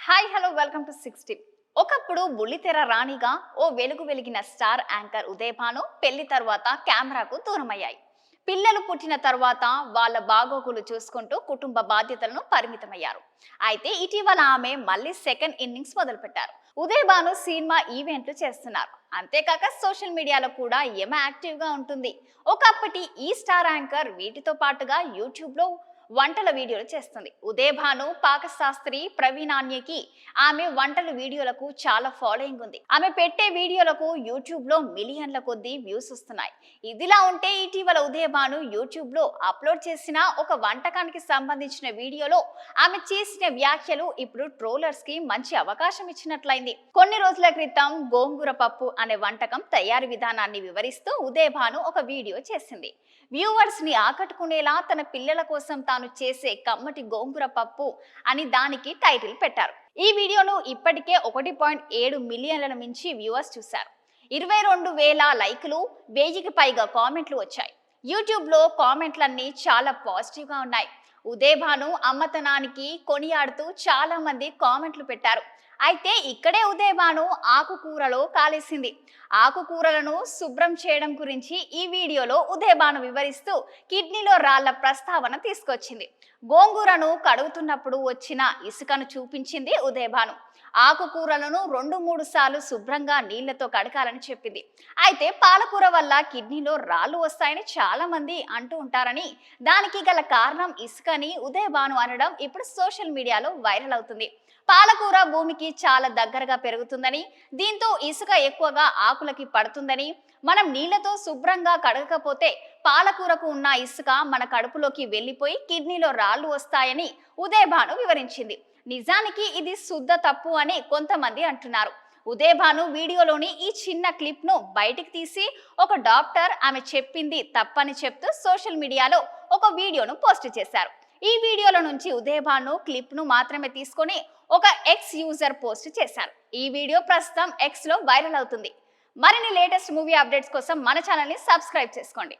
Hi hello welcome to 60. ఒకప్పుడు బుల్లితెర రాణిగా ఓ వెలుగు వెలిగిన స్టార్ యాంకర్ ఉదయభాను పెళ్లి తర్వాత కెమెరాకు దూరమయ్యాయి. పిల్లలు పుట్టిన తర్వాత వాళ్ళ బాగోగులు చూసుకుంటూ కుటుంబ బాధ్యతలను పరిమితమయ్యారు. అయితే ఇటీవల ఆమె మళ్ళీ సెకండ్ ఇన్నింగ్స్ మొదలుపెట్టారు. ఉదయభాను సినిమా ఈవెంట్లు చేస్తున్నారు. అంతేకాక సోషల్ మీడియాలో కూడా ఏమ యాక్టివ్ గా ఉంటుంది. ఒకప్పటి ఈ స్టార్ యాంకర్ వీటితో పాటుగా యూట్యూబ్ లో వంటల వీడియోలు చేస్తుంది. ఉదయభాను పాకశాస్త్రి ప్రవీణాన్యకి ఆమె వంటల వీడియోలకు చాలా ఫాలోయింగ్ ఉంది. ఆమె పెట్టే వీడియోలకు యూట్యూబ్ లో మిలియన్ల కొద్దీ వ్యూస్ వస్తున్నాయి. ఇదిలా ఉంటే ఇటీవల ఉదయభాను యూట్యూబ్ లో అప్లోడ్ చేసిన ఒక వంటకానికి సంబంధించిన వీడియోలో ఆమె చేసిన వ్యాఖ్యలు ఇప్పుడు ట్రోలర్స్ కి మంచి అవకాశం ఇచ్చినట్లయింది. కొన్ని రోజుల క్రితం గోంగూర పప్పు అనే వంటకం తయారీ విధానాన్ని వివరిస్తూ ఉదయభాను ఒక వీడియో చేసింది. వ్యూవర్స్ ని ఆకట్టుకునేలా తన పిల్లల కోసం తాను చేసే కమ్మటి గోంగూర పప్పు అని దానికి టైటిల్ పెట్టారు. ఈ వీడియోను ఇప్పటికే 1.7 మిలియన్ల మించి వ్యూవర్స్ చూశారు. 22,000 లైకులు, 1000కి పైగా కామెంట్లు వచ్చాయి. యూట్యూబ్ లో కామెంట్లన్నీ చాలా పాజిటివ్ గా ఉన్నాయి. ఉదయభాను అమ్మతనానికి కొనియాడుతూ చాలా మంది కామెంట్లు పెట్టారు. అయితే ఇక్కడే ఉదయభాను ఆకుకూరలో కాలేసింది. ఆకుకూరలను శుభ్రం చేయడం గురించి ఈ వీడియోలో ఉదయభాను వివరిస్తూ కిడ్నీలో రాళ్ల ప్రస్తావన తీసుకొచ్చింది. గోంగూరను కడుగుతున్నప్పుడు వచ్చిన ఇసుకను చూపించింది ఉదయభాను. ఆకుకూరలను 2-3 సార్లు శుభ్రంగా నీళ్లతో కడగాలని చెప్పింది. అయితే పాలకూర వల్ల కిడ్నీలో రాళ్లు వస్తాయని చాలా మంది అంటూ ఉంటారని, దానికి గల కారణం ఇసుకని ఉదయభాను అనడం ఇప్పుడు సోషల్ మీడియాలో వైరల్ అవుతుంది. పాలకూర భూమికి చాలా దగ్గరగా పెరుగుతుందని, దీంతో ఇసుక ఎక్కువగా ఆకులకి పడుతుందని, మనం నీళ్లతో శుభ్రంగా కడగకపోతే పాలకూరకు ఉన్న ఇసుక మన కడుపులోకి వెళ్లిపోయి కిడ్నీలో రాళ్లు వస్తాయని ఉదయభాను వివరించింది. నిజానికి ఇది శుద్ధ తప్పు అని కొంతమంది అంటున్నారు. ఉదయభాను వీడియోలోని ఈ చిన్న క్లిప్ ను బయటికి తీసి ఒక డాక్టర్ ఆమె చెప్పింది తప్పని చెప్తూ సోషల్ మీడియాలో ఒక వీడియోను పోస్ట్ చేశారు. ఈ వీడియోలో నుంచి ఉదయభాను క్లిప్ ను మాత్రమే తీసుకొని ఒక ఎక్స్ యూజర్ పోస్ట్ చేశారు. ఈ వీడియో ప్రస్తుతం ఎక్స్ లో వైరల్ అవుతుంది. మరిన్ని లేటెస్ట్ మూవీ అప్డేట్స్ కోసం మన ఛానల్ ని సబ్స్క్రైబ్ చేసుకోండి.